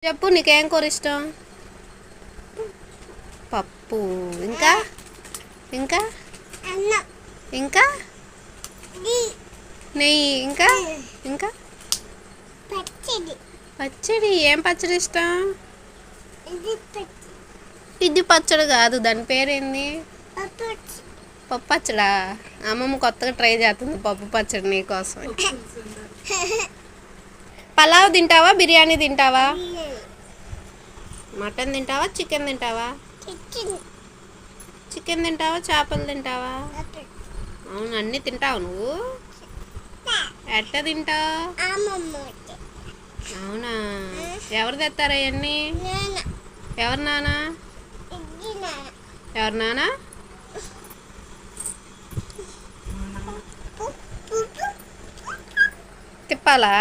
చెప్పు, నీకేం కూర ఇష్టం? పప్పు. ఇంకా ఇంకా ఇంకా నెయ్యి. ఇంకా ఇంకా పచ్చడి. ఏం పచ్చడి ఇష్టం? ఇది పచ్చడి కాదు, దాని పేరేంది? పప్పు పచ్చడా? అమ్మమ్మ కొత్తగా ట్రై చేస్తుంది పప్పు పచ్చడి నీకోసం. పలావ్ తింటావా, బిర్యానీ తింటావా? మటన్ తింటావా, చికెన్ తింటావా? చికెన్ తింటావా, చేపలు తింటావా? అవును, అన్నీ తింటావు నువ్వు. ఎట్లా తింటావు? అవునా, ఎవరు తెస్తారా అవన్నీ? ఎవరు నానా? ఎవరు నానా? తిప్పాలా?